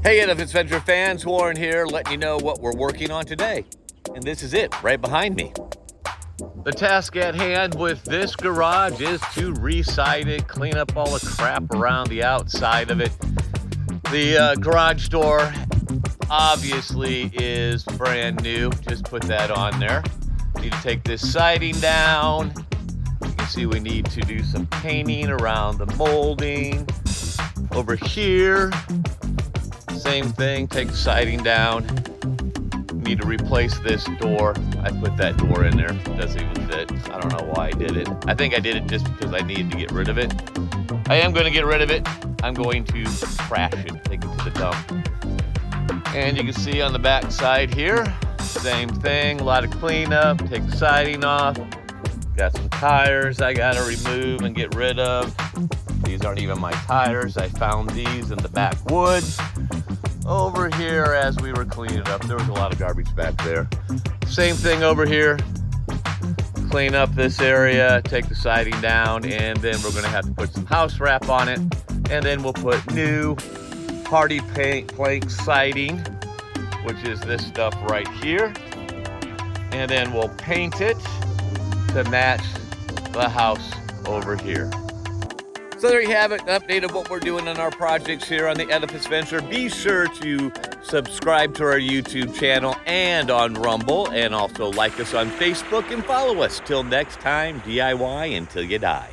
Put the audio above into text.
Hey, Edifice Venture fans, Warren here, letting you know what we're working on today. And this is it, right behind me. The task at hand with this garage is to re-side it, clean up all the crap around the outside of it. The garage door obviously is brand new. Just put that on there. Need to take this siding down. You can see we need to do some painting around the molding. Over here, same thing, take the siding down. Need to replace this door. I put that door in there, it doesn't even fit. I don't know why I did it. I think I did it just because I needed to get rid of it. I am going to get rid of it. I'm going to trash it, take it to the dump. And you can see on the back side here, same thing, a lot of cleanup, take the siding off. Got some tires I gotta remove and get rid of. These aren't even my tires. I found these in the backwoods. Over here, as we were cleaning up, there was a lot of garbage back there. Same thing over here. Clean up this area, take the siding down, and then we're gonna have to put some house wrap on it. And then we'll put new hardy plank siding, which is this stuff right here. And then we'll paint it to match the house over here. So there you have it, an update of what we're doing in our projects here on the Edifice Venture. Be sure to subscribe to our YouTube channel and on Rumble, and also like us on Facebook and follow us. Till next time, DIY until you die.